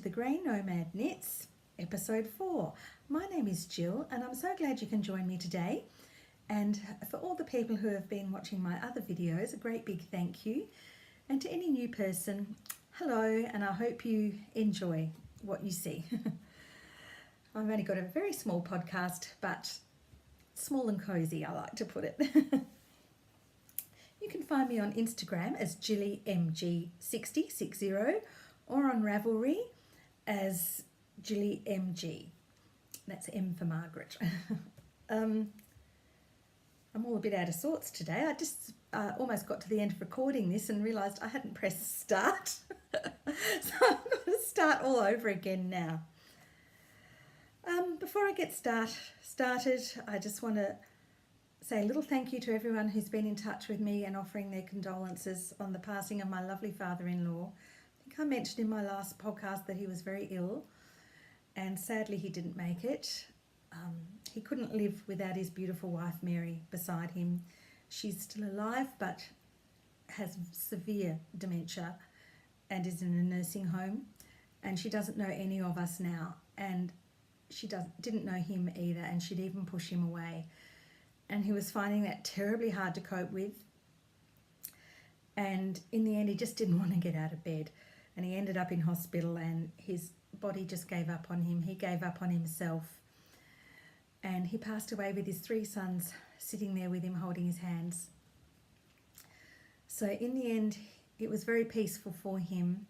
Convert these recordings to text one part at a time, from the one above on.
the Grey Nomad Knits, episode 4. My name is Jill and I'm so glad you can join me today. And for all the people who have been watching my other videos, a great big thank you. And to any new person, hello, and I hope you enjoy what you see. I've only got a very small podcast, but small and cozy, I like to put it. You can find me on Instagram as JillyMG60 or on Ravelry as JillyMG. That's M for Margaret. I'm all a bit out of sorts today. I just almost got to the end of recording this and realised I hadn't pressed start. So I'm going to start all over again now. Before I get started, I just want to say a little thank you to everyone who's been in touch with me and offering their condolences on the passing of my lovely father-in-law. I think I mentioned in my last podcast that he was very ill and sadly he didn't make it. He couldn't live without his beautiful wife Mary beside him. She's still alive but has severe dementia and is in a nursing home, and she doesn't know any of us now, and she didn't know him either, and she'd even push him away. And he was finding that terribly hard to cope with. And in the end, he just didn't want to get out of bed. And he ended up in hospital and his body just gave up on him. He gave up on himself. And he passed away with his 3 sons sitting there with him, holding his hands. So in the end, it was very peaceful for him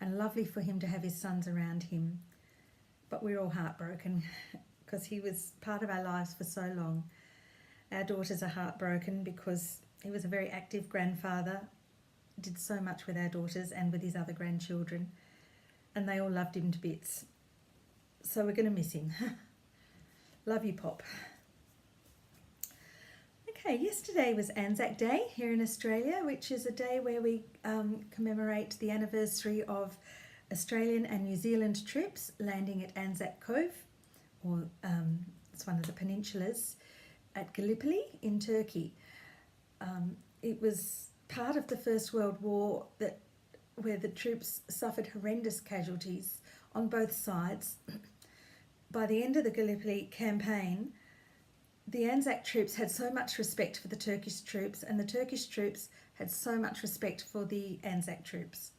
and lovely for him to have his sons around him. But we're all heartbroken because he was part of our lives for so long. Our daughters are heartbroken because he was a very active grandfather, did so much with our daughters and with his other grandchildren, and they all loved him to bits. So we're going to miss him. Love you, Pop. Okay, yesterday was Anzac Day here in Australia, which is a day where we commemorate the anniversary of Australian and New Zealand troops landing at Anzac Cove, or it's one of the peninsulas, at Gallipoli in Turkey. It was part of the First World War where the troops suffered horrendous casualties on both sides. By the end of the Gallipoli campaign, the Anzac troops had so much respect for the Turkish troops, and the Turkish troops had so much respect for the Anzac troops.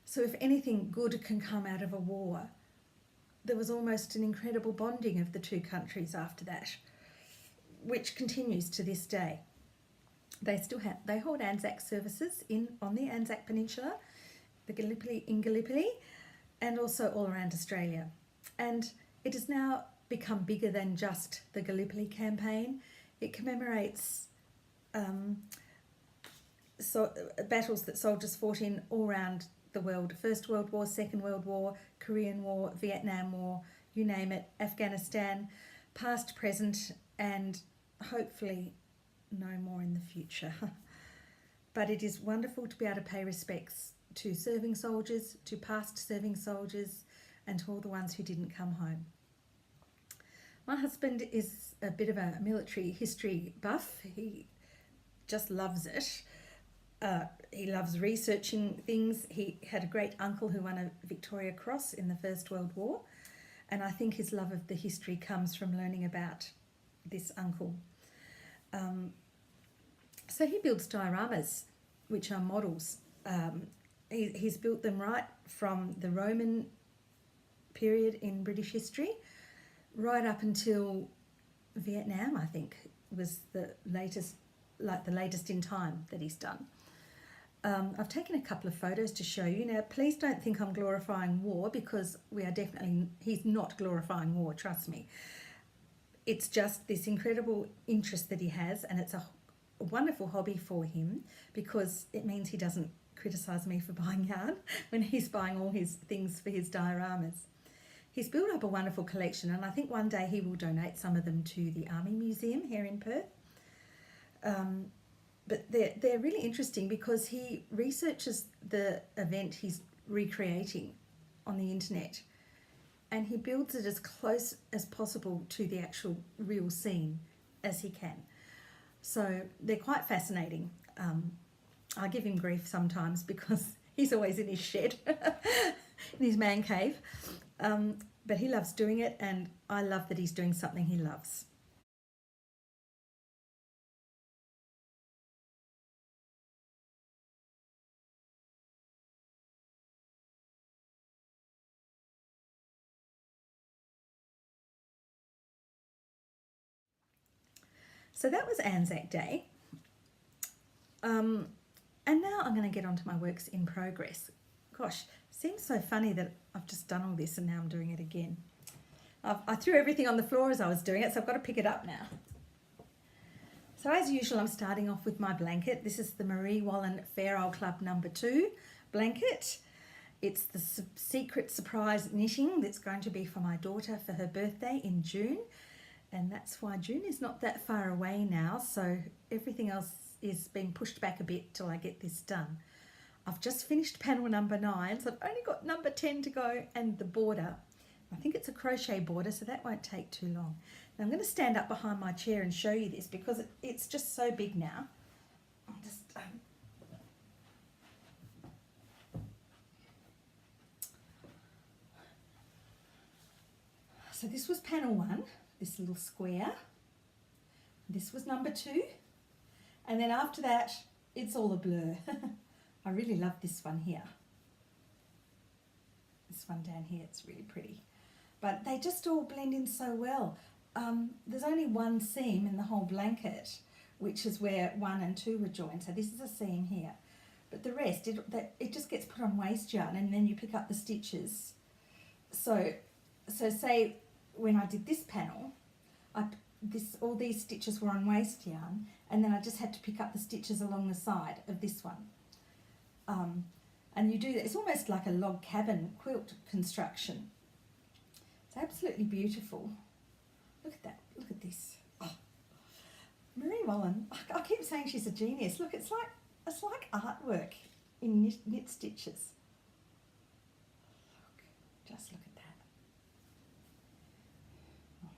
So if anything good can come out of a war, there was almost an incredible bonding of the two countries after that, which continues to this day. They hold Anzac services on the Anzac Peninsula, in Gallipoli, and also all around Australia. And it has now become bigger than just the Gallipoli campaign. It commemorates battles that soldiers fought in all around the world: First World War, Second World War, Korean War, Vietnam War, you name it, Afghanistan, past, present, and hopefully no more in the future. But it is wonderful to be able to pay respects to serving soldiers, to past serving soldiers, and to all the ones who didn't come home. My husband is a bit of a military history buff. He just loves it. He loves researching things. He had a great uncle who won a Victoria Cross in the First World War, and I think his love of the history comes from learning about this uncle. So he builds dioramas, which are models. He's built them right from the Roman period in British history right up until Vietnam, I think, was the latest in time that he's done. I've taken a couple of photos to show you. Now, please don't think I'm glorifying war, because he's not glorifying war, trust me. It's just this incredible interest that he has, and it's a wonderful hobby for him because it means he doesn't criticise me for buying yarn when he's buying all his things for his dioramas. He's built up a wonderful collection, and I think one day he will donate some of them to the Army Museum here in Perth. But they're really interesting because he researches the event he's recreating on the internet, and he builds it as close as possible to the actual real scene as he can. So they're quite fascinating. I give him grief sometimes because he's always in his shed in his man cave. But he loves doing it, and I love that he's doing something he loves. So that was Anzac Day. And now I'm going to get onto my works in progress. Gosh, seems so funny that I've just done all this and now I'm doing it again. I threw everything on the floor as I was doing it, so I've got to pick it up now. So as usual, I'm starting off with my blanket. This is the Marie Wallen Fair Old Club number 2 blanket. It's the secret surprise knitting that's going to be for my daughter for her birthday in June. And that's why June is not that far away now, so everything else is being pushed back a bit till I get this done. I've just finished panel number 9, so I've only got number 10 to go, and the border. I think it's a crochet border, so that won't take too long. Now I'm going to stand up behind my chair and show you this because it's just so big now. I'll just So this was panel 1. This little square. This was number 2, and then after that it's all a blur. I really love this one here. This one down here, it's really pretty, but they just all blend in so well. There's only one seam in the whole blanket, which is where 1 and 2 were joined, so this is a seam here, but the rest it just gets put on waste yarn and then you pick up the stitches. So say when I did this panel, all these stitches were on waste yarn, and then I just had to pick up the stitches along the side of this one. And you do that, it's almost like a log cabin quilt construction. It's absolutely beautiful. Look at that, look at this. Oh. Marie Wallen, I keep saying she's a genius. Look, it's like artwork in knit stitches. Look, just look at that.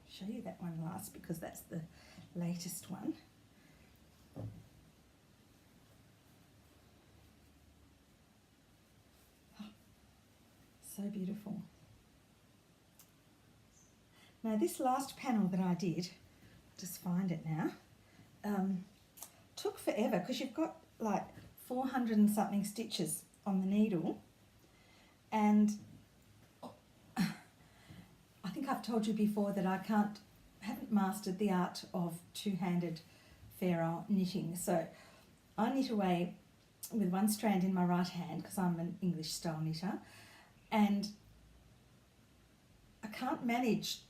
Show you that one last because that's the latest one. Oh, so beautiful. Now this last panel that I did, just find it now, took forever because you've got like 400 and something stitches on the needle, and I think I've told you before that I haven't mastered the art of two-handed ferrule knitting. So I knit away with one strand in my right hand because I'm an English style knitter, and I can't manage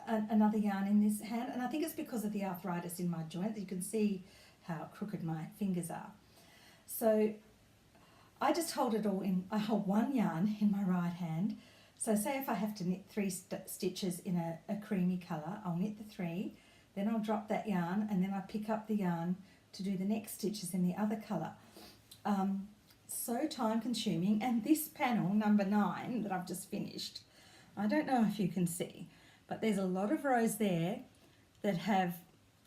another yarn in this hand, and I think it's because of the arthritis in my joint. You can see how crooked my fingers are. So I just hold it all in, I hold one yarn in my right hand. So say if I have to knit 3 stitches in a creamy colour, I'll knit the 3, then I'll drop that yarn, and then I pick up the yarn to do the next stitches in the other colour. So time consuming, and this panel, number 9, that I've just finished, I don't know if you can see, but there's a lot of rows there that have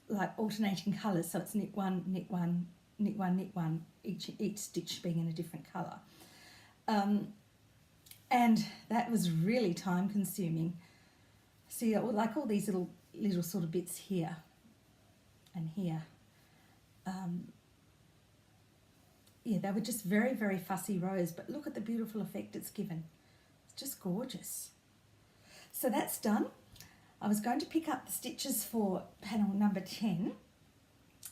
like alternating colours, so it's knit 1, knit 1, knit 1, knit 1, each stitch being in a different colour. And that was really time consuming. See, like all these little sort of bits here and here. Yeah, they were just very, very fussy rows, but look at the beautiful effect it's given. It's just gorgeous. So that's done. I was going to pick up the stitches for panel number 10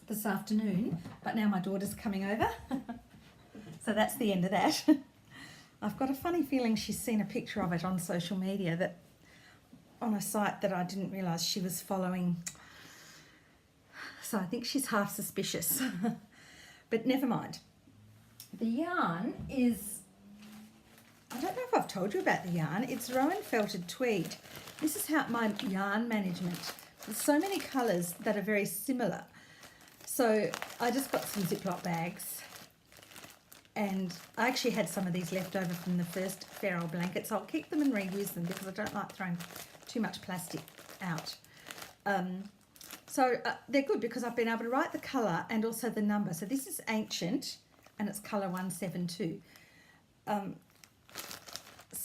this afternoon, but now my daughter's coming over. So that's the end of that. I've got a funny feeling she's seen a picture of it on social media, that on a site that I didn't realise she was following. So I think she's half suspicious. But never mind. The yarn is, I don't know if I've told you about the yarn, it's Rowan Felted Tweed. This is how my yarn management. There's so many colours that are very similar. So I just got some Ziploc bags, and I actually had some of these left over from the first ferrule blanket, so I'll keep them and reuse them because I don't like throwing too much plastic out. So they're good because I've been able to write the colour and also the number. So this is Ancient and it's colour 172.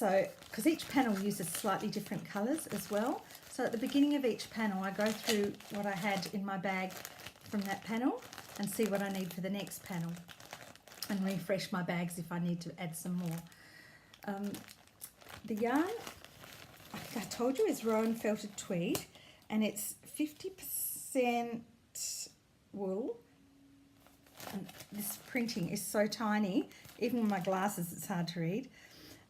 So, because each panel uses slightly different colours as well. So at the beginning of each panel, I go through what I had in my bag from that panel and see what I need for the next panel and refresh my bags if I need to add some more. The yarn, I think I told you, is Rowan Felted Tweed, and it's 50% wool. And this printing is so tiny, even with my glasses it's hard to read.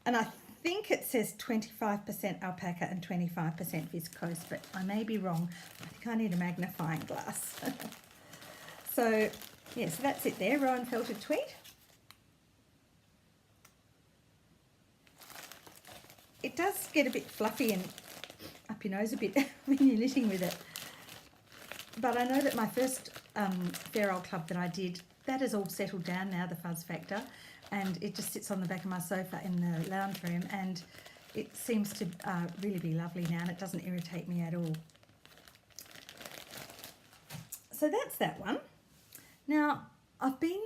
And I think it says 25% alpaca and 25% viscose, but I may be wrong. I think I need a magnifying glass. So, yeah, so that's it there, Rowan Felted Tweed. It does get a bit fluffy and up your nose a bit when you're knitting with it. But I know that my first Fair Old Club that I did, that has all settled down now, the fuzz factor, and it just sits on the back of my sofa in the lounge room, and it seems to really be lovely now, and it doesn't irritate me at all. So that's that one. Now, I've been,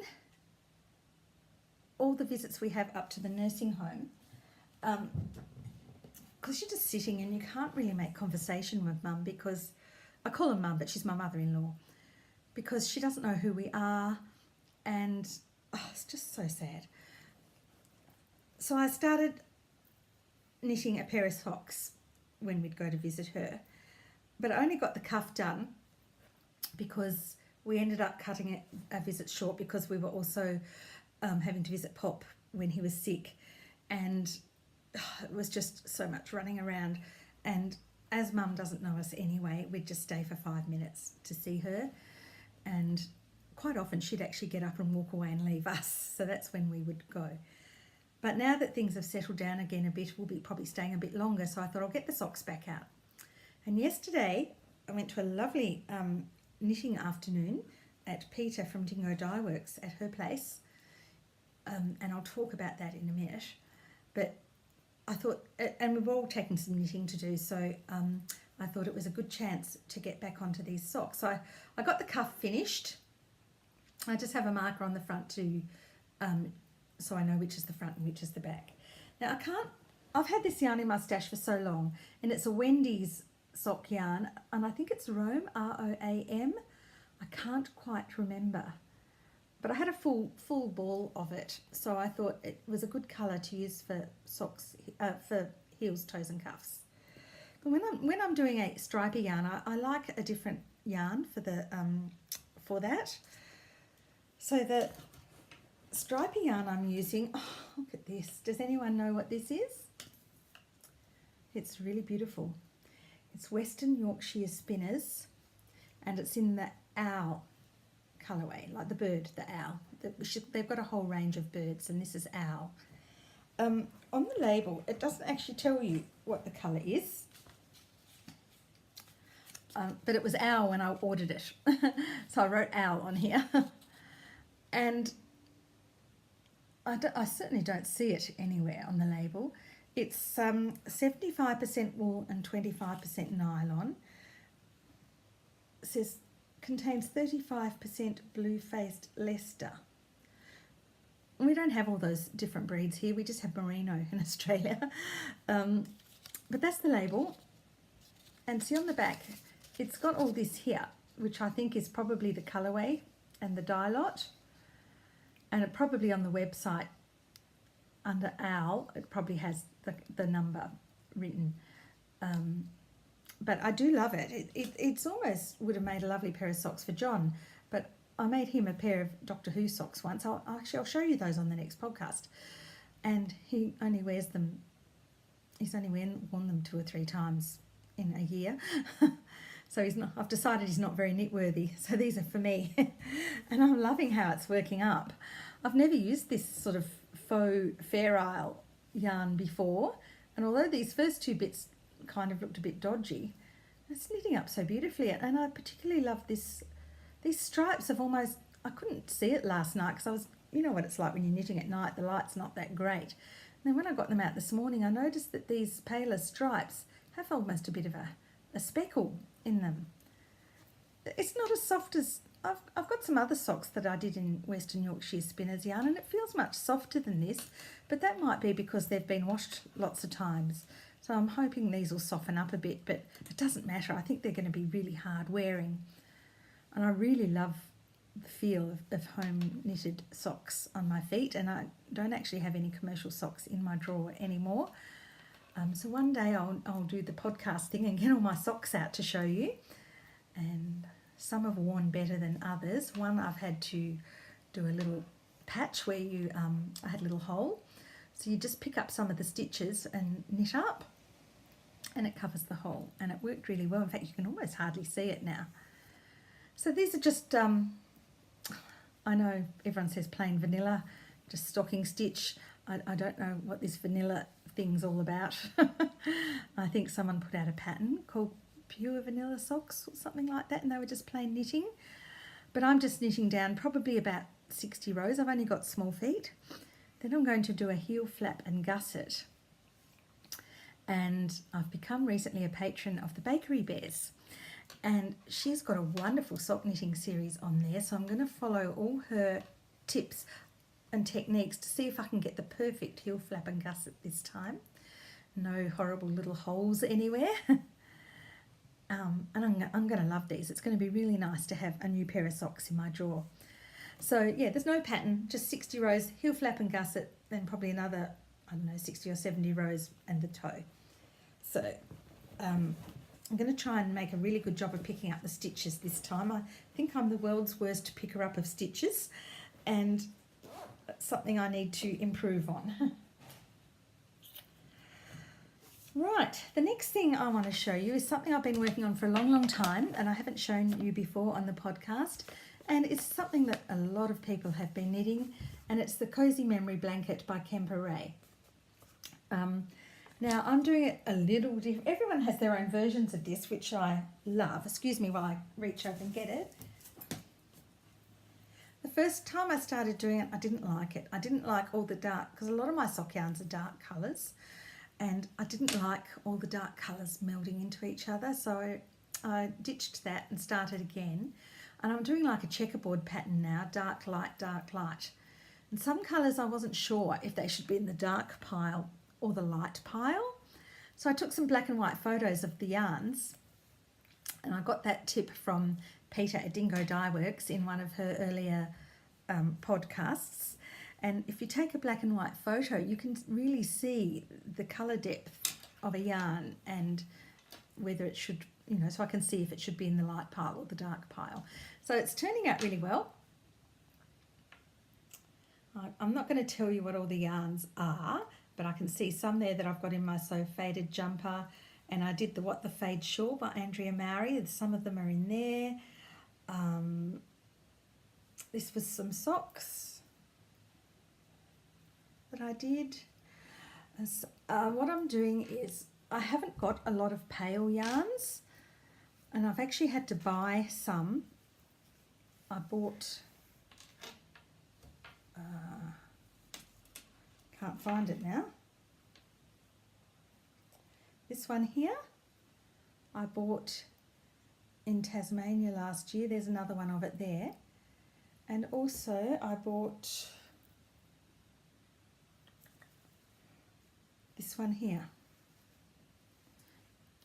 all the visits we have up to the nursing home, because you're just sitting and you can't really make conversation with Mum, because I call her Mum, but she's my mother-in-law, because she doesn't know who we are, and it's just so sad. So I started knitting a pair of socks when we'd go to visit her, but I only got the cuff done because we ended up cutting our visit short because we were also having to visit Pop when he was sick, and it was just so much running around. And as Mum doesn't know us anyway, we'd just stay for 5 minutes to see her, and quite often she'd actually get up and walk away and leave us, so that's when we would go. But now that things have settled down again a bit, we'll be probably staying a bit longer, so I thought I'll get the socks back out. And yesterday I went to a lovely knitting afternoon at Peter from Dingo Dye Works at her place, and I'll talk about that in a minute. But I thought, and we've all taken some knitting to do, so I thought it was a good chance to get back onto these socks. So I got the cuff finished. I just have a marker on the front to, so I know which is the front and which is the back. Now I've had this yarn in my stash for so long, and it's a Wendy's sock yarn, and I think it's Roam, R-O-A-M. I can't quite remember, but I had a full ball of it, so I thought it was a good colour to use for socks, for heels, toes and cuffs. But when I'm doing a stripy yarn, I like a different yarn for the for that. So the stripy yarn I'm using, oh, look at this. Does anyone know what this is? It's really beautiful. It's Western Yorkshire Spinners, and it's in the owl colourway, like the bird, the owl. They've got a whole range of birds, and this is owl. On the label, it doesn't actually tell you what the colour is, but it was owl when I ordered it, so I wrote owl on here. And I certainly don't see it anywhere on the label. It's 75% wool and 25% nylon. It says contains 35% blue-faced Leicester. We don't have all those different breeds here. We just have merino in Australia. But that's the label. And see on the back, it's got all this here, which I think is probably the colourway and the dye lot. And it probably on the website under owl, it probably has the number written. But I do love it. It's almost would have made a lovely pair of socks for John, but I made him a pair of Doctor Who socks once. I'll show you those on the next podcast. And he only wears them, he's only worn them 2 or 3 times in a year. So I've decided he's not very knit worthy. So these are for me. And I'm loving how it's working up. I've never used this sort of faux Fair Isle yarn before. And although these first 2 bits kind of looked a bit dodgy, it's knitting up so beautifully. And I particularly love these stripes of almost, I couldn't see it last night because I was, you know what it's like when you're knitting at night, the light's not that great. And then when I got them out this morning, I noticed that these paler stripes have almost a bit of a speckle in them. It's not as soft as I've got some other socks that I did in Western Yorkshire spinners yarn, and it feels much softer than this, but that might be because they've been washed lots of times. So I'm hoping these will soften up a bit, but it doesn't matter. I think they're going to be really hard wearing. And I really love the feel of home knitted socks on my feet, and I don't actually have any commercial socks in my drawer anymore. So one day I'll do the podcast thing and get all my socks out to show you. And some have worn better than others. One I've had to do a little patch where I had a little hole. So you just pick up some of the stitches and knit up, and it covers the hole. And it worked really well. In fact, you can almost hardly see it now. So these are just, I know everyone says plain vanilla, just stocking stitch. I don't know what this vanilla thing's all about. I think someone put out a pattern called Pure Vanilla Socks or something like that, and they were just plain knitting. But I'm just knitting down probably about 60 rows. I've only got small feet. Then I'm going to do a heel flap and gusset. And I've become recently a patron of the Bakery Bears. And she's got a wonderful sock knitting series on there, so I'm going to follow all her tips and techniques to see if I can get the perfect heel flap and gusset this time. No horrible little holes anywhere. And I'm going to love these. It's going to be really nice to have a new pair of socks in my drawer. So yeah, there's no pattern, just 60 rows, heel flap and gusset, then probably another, I don't know, 60 or 70 rows and the toe. So I'm going to try and make a really good job of picking up the stitches this time. I think I'm the world's worst picker up of stitches, and that's something I need to improve on. Right, the next thing I want to show you is something I've been working on for a long, long time, and I haven't shown you before on the podcast, and it's something that a lot of people have been knitting, and it's the Cozy Memory Blanket by Kemper Ray. Now, I'm doing it a little different. Everyone has their own versions of this, which I love. Excuse me while I reach over and get it. The first time I started doing it, I didn't like it. I didn't like all the dark, because a lot of my sock yarns are dark colours, and I didn't like all the dark colours melding into each other, so I ditched that and started again. And I'm doing like a checkerboard pattern now, dark, light, dark, light. And some colours I wasn't sure if they should be in the dark pile or the light pile. So I took some black and white photos of the yarns, and I got that tip from Peter at Dingo Dye Works in one of her earlier podcasts. And if you take a black and white photo, you can really see the colour depth of a yarn and whether it should, you know, so I can see if it should be in the light pile or the dark pile. So it's turning out really well. I'm not going to tell you what all the yarns are, but I can see some there that I've got in my So Faded jumper, and I did the What the Fade Shawl by Andrea Mowry. Some of them are in there. This was some socks that I did. What I'm doing is I haven't got a lot of pale yarns, and I've actually had to buy some. I bought, can't find it now. This one here, I bought in Tasmania last year. There's another one of it there. And also I bought this one here.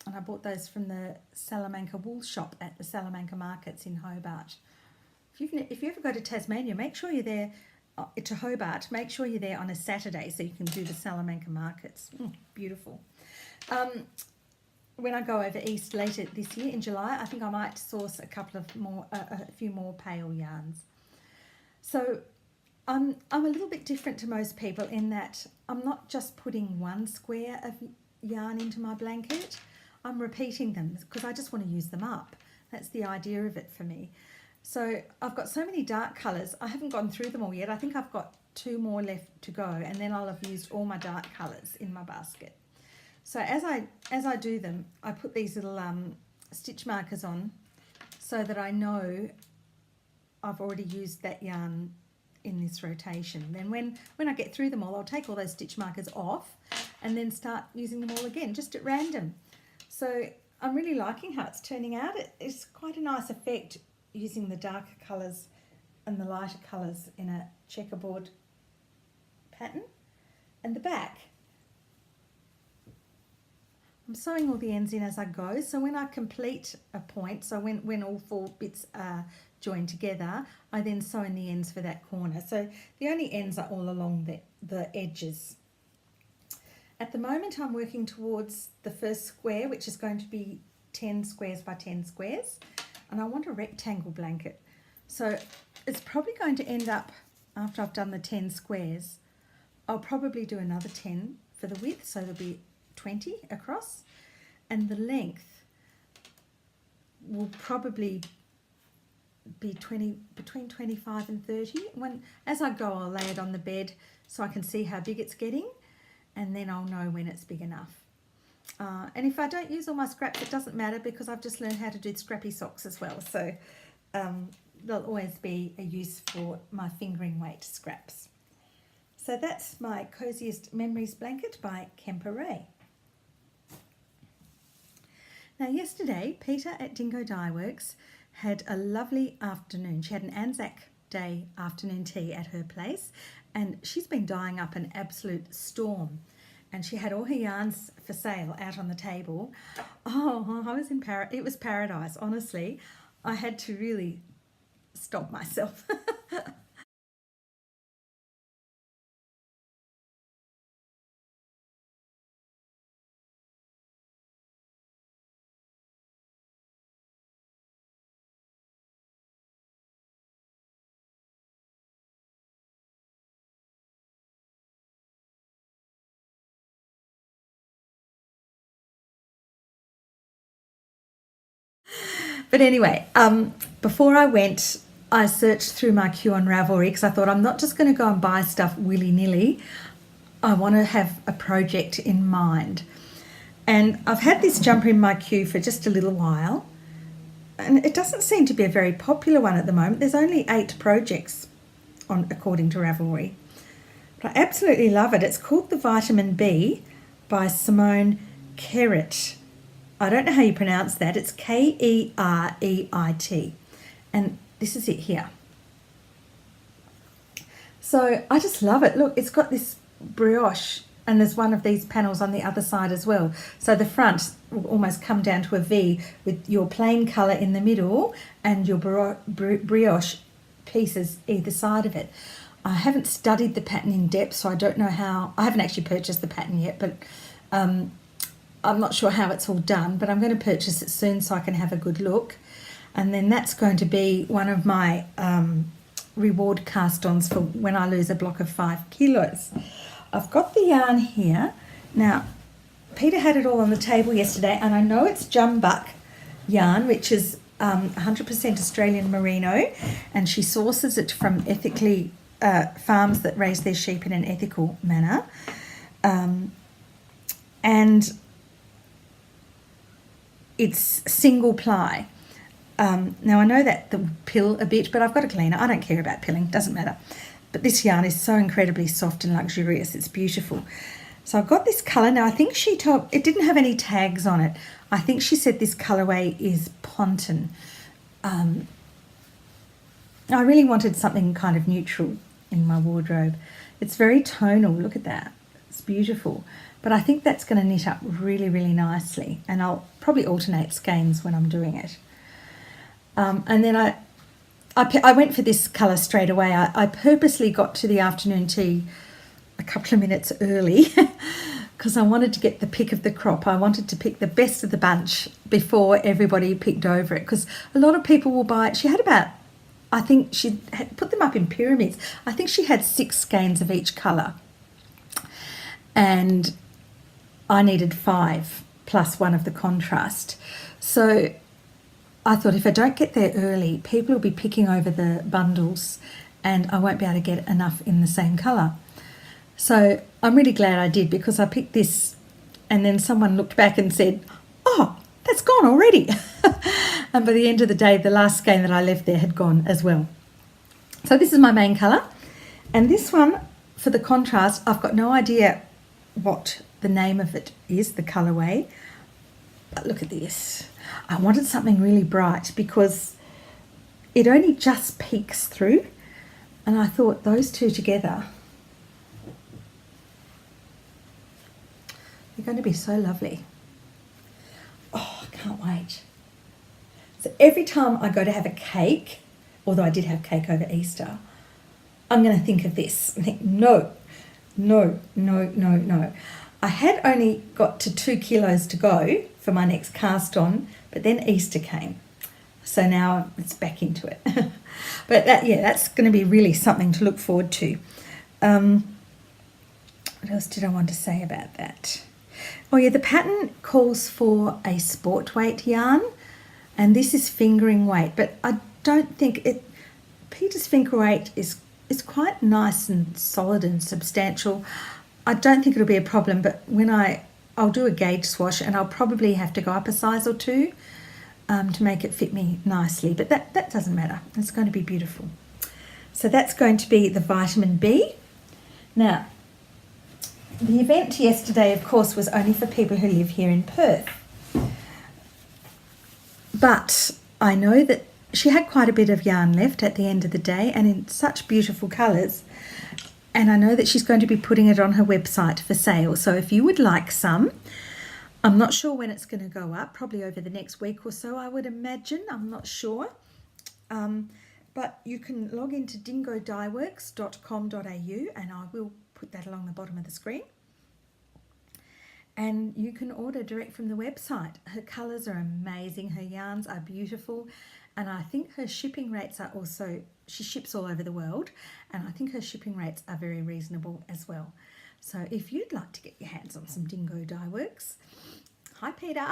And I bought those from the Salamanca wool shop at the Salamanca markets in Hobart. If you ever go to Tasmania, make sure you're there, to Hobart, make sure you're there on a Saturday so you can do the Salamanca markets. Beautiful. When I go over east later this year in July, I think I might source a few more pale yarns. So I'm a little bit different to most people in that I'm not just putting one square of yarn into my blanket. I'm repeating them because I just want to use them up. That's the idea of it for me. So I've got so many dark colours. I haven't gone through them all yet. I think I've got 2 more left to go, and then I'll have used all my dark colours in my basket. So as I do them, I put these little stitch markers on so that I know I've already used that yarn in this rotation. Then when I get through them all, I'll take all those stitch markers off and then start using them all again, just at random. So I'm really liking how it's turning out. It's quite a nice effect using the darker colours and the lighter colours in a checkerboard pattern. And the back, I'm sewing all the ends in as I go, so when I complete a point, so when all 4 bits are joined together, I then sew in the ends for that corner. So the only ends are all along the edges. At the moment I'm working towards the first square, which is going to be 10 squares by 10 squares, and I want a rectangle blanket. So it's probably going to end up, after I've done the 10 squares, I'll probably do another 10 for the width, so there'll be 20 across, and the length will probably be between 25 and 30. As I go, I'll lay it on the bed so I can see how big it's getting, and then I'll know when it's big enough. And if I don't use all my scraps, it doesn't matter, because I've just learned how to do scrappy socks as well, so there'll always be a use for my fingering weight scraps. So that's my Coziest Memories blanket by Kemper Ray. Now yesterday, Peter at Dingo Dye Works had a lovely afternoon. She had an Anzac Day afternoon tea at her place, and she's been dyeing up an absolute storm. And she had all her yarns for sale out on the table. Oh, I was in it was paradise, honestly. I had to really stop myself. But anyway, before I went, I searched through my queue on Ravelry, because I thought I'm not just going to go and buy stuff willy-nilly. I want to have a project in mind. And I've had this jumper in my queue for just a little while, and it doesn't seem to be a very popular one at the moment. There's only 8 projects according to Ravelry. But I absolutely love it. It's called The Vitamin B by Simone Kereit. I don't know how you pronounce that. It's Kereit. And this is it here. So I just love it. Look, it's got this brioche, and there's one of these panels on the other side as well. So the front will almost come down to a V with your plain colour in the middle and your brioche pieces either side of it. I haven't studied the pattern in depth, so I don't know how. I haven't actually purchased the pattern yet, but I'm not sure how it's all done, but I'm going to purchase it soon so I can have a good look. And then that's going to be one of my reward cast-ons for when I lose a block of 5 kilos. I've got the yarn here. Now, Peter had it all on the table yesterday, and I know it's Jumbuck yarn, which is 100% Australian merino, and she sources it from ethically farms that raise their sheep in an ethical manner. And it's single ply. Now I know that the pill a bit, but I've got a cleaner. I don't care about pilling, doesn't matter. But this yarn is so incredibly soft and luxurious. It's beautiful. So I've got this colour. Now I think she told, it didn't have any tags on it. I think she said this colourway is Ponton. I really wanted something kind of neutral in my wardrobe. It's very tonal, look at that. It's beautiful. But I think that's going to knit up really, really nicely. And I'll probably alternate skeins when I'm doing it. And then I went for this colour straight away. I purposely got to the afternoon tea a couple of minutes early because I wanted to get the pick of the crop. I wanted to pick the best of the bunch before everybody picked over it, because a lot of people will buy it. She had about, I think she had put them up in pyramids. I think she had 6 skeins of each colour. And I needed 5 plus one of the contrast. So I thought if I don't get there early, people will be picking over the bundles and I won't be able to get enough in the same colour. So I'm really glad I did, because I picked this and then someone looked back and said, oh, that's gone already. And by the end of the day, the last skein that I left there had gone as well. So this is my main colour. And this one, for the contrast, I've got no idea what the name of it is, the colourway. But look at this. I wanted something really bright because it only just peeks through, and I thought those two together are going to be so lovely. Oh, I can't wait. So every time I go to have a cake, although I did have cake over Easter, I'm going to think of this and think, no. I had only got to 2 kilos to go for my next cast on, but then Easter came. So now it's back into it. But that's going to be really something to look forward to. What else did I want to say about that? Oh yeah, the pattern calls for a sport weight yarn, and this is fingering weight, but I don't think it. Peter's finger weight is quite nice and solid and substantial. I don't think it'll be a problem, but when I'll do a gauge swash, and I'll probably have to go up a size or two to make it fit me nicely, but that doesn't matter. It's going to be beautiful. So that's going to be the vitamin B. Now, the event yesterday, of course, was only for people who live here in Perth. But I know that she had quite a bit of yarn left at the end of the day, and in such beautiful colours. And I know that she's going to be putting it on her website for sale. So if you would like some, I'm not sure when it's going to go up, probably over the next week or so, I would imagine. I'm not sure. But you can log into dingodyeworks.com.au, and I will put that along the bottom of the screen. And you can order direct from the website. Her colours are amazing. Her yarns are beautiful. And I think her shipping rates are also, she ships all over the world, and I think her shipping rates are very reasonable as well. So if you'd like to get your hands on some Dingo Dye Works, hi Peter,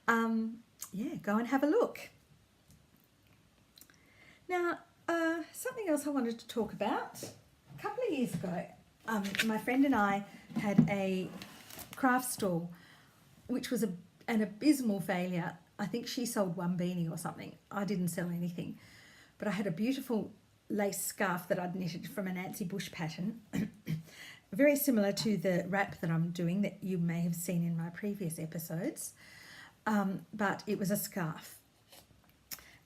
go and have a look. Now, something else I wanted to talk about. A couple of years ago, my friend and I had a craft stall, which was an abysmal failure. I think she sold one beanie or something. I didn't sell anything. But I had a beautiful lace scarf that I'd knitted from a Nancy Bush pattern, very similar to the wrap that I'm doing that you may have seen in my previous episodes. But it was a scarf.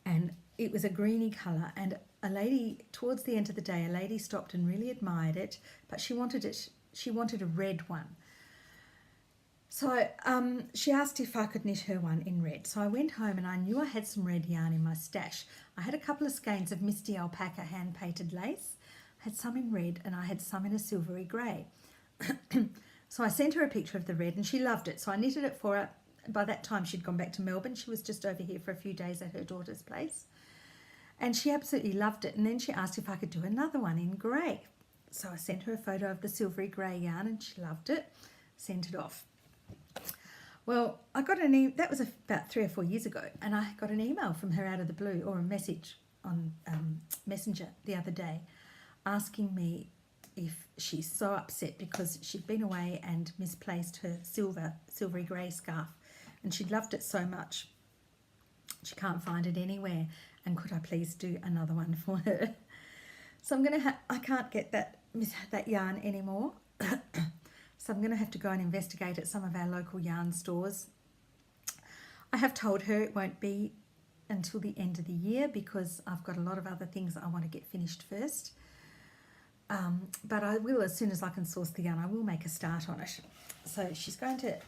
And it was a greeny colour. And a lady, towards the end of the day, a lady stopped and really admired it, but she wanted a red one. So she asked if I could knit her one in red. So I went home and I knew I had some red yarn in my stash. I had a couple of skeins of Misty Alpaca hand-painted lace. I had some in red and I had some in a silvery grey. So I sent her a picture of the red and she loved it. So I knitted it for her. By that time she'd gone back to Melbourne. She was just over here for a few days at her daughter's place. And she absolutely loved it. And then she asked if I could do another one in grey. So I sent her a photo of the silvery grey yarn and she loved it. Sent it off. Well, I got an email, that was about 3 or 4 years ago, and I got an email from her out of the blue, or a message on Messenger the other day, asking me if she's so upset because she'd been away and misplaced her silvery grey scarf, and she'd loved it so much. She can't find it anywhere, and could I please do another one for her? So I can't get that yarn anymore. So I'm going to have to go and investigate at some of our local yarn stores. I have told her it won't be until the end of the year because I've got a lot of other things that I want to get finished first. But I will, as soon as I can source the yarn, I will make a start on it. So she's going to,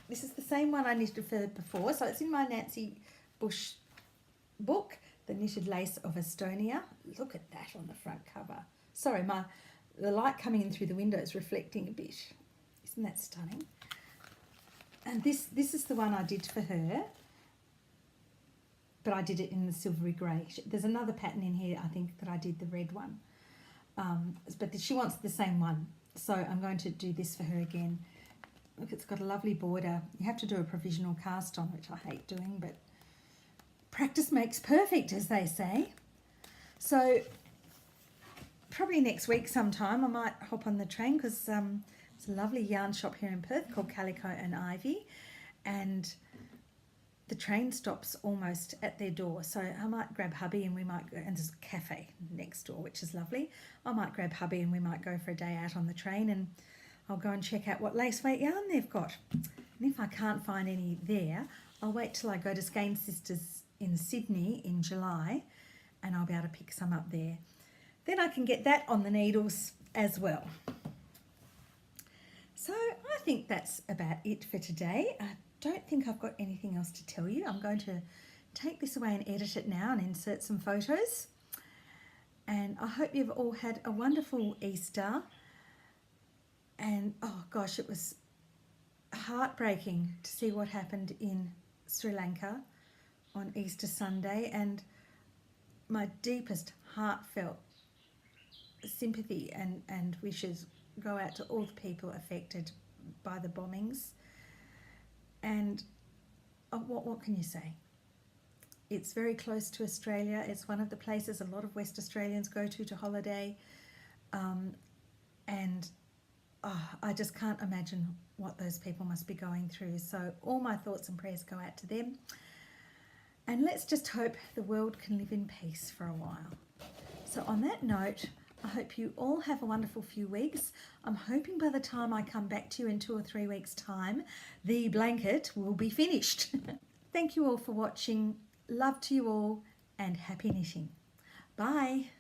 this is the same one I knitted for before. So it's in my Nancy Bush book, The Knitted Lace of Estonia. Look at that on the front cover. Sorry, the light coming in through the window is reflecting a bit. Isn't that stunning? And this is the one I did for her, but I did it in the silvery grey. There's another pattern in here, I think, that I did the red one. But she wants the same one, so I'm going to do this for her again. Look, it's got a lovely border. You have to do a provisional cast on, which I hate doing, but practice makes perfect, as they say. So probably next week sometime I might hop on the train because it's a lovely yarn shop here in Perth called Calico and Ivy, and the train stops almost at their door. So I might grab hubby and we might go, and there's a cafe next door, which is lovely. I might grab hubby and we might go for a day out on the train, and I'll go and check out what lace weight yarn they've got. And if I can't find any there, I'll wait till I go to Skein Sisters in Sydney in July, and I'll be able to pick some up there. Then I can get that on the needles as well. So I think that's about it for today. I don't think I've got anything else to tell you. I'm going to take this away and edit it now and insert some photos. And I hope you've all had a wonderful Easter. And oh gosh, it was heartbreaking to see what happened in Sri Lanka on Easter Sunday, and my deepest heartfelt sympathy and wishes go out to all the people affected by the bombings. And what can you say? It's very close to Australia. It's one of the places a lot of West Australians go to holiday. I just can't imagine what those people must be going through. So all my thoughts and prayers go out to them. And let's just hope the world can live in peace for a while. So on that note, I hope you all have a wonderful few weeks. I'm hoping by the time I come back to you in 2 or 3 weeks' time, the blanket will be finished. Thank you all for watching. Love to you all and happy knitting. Bye.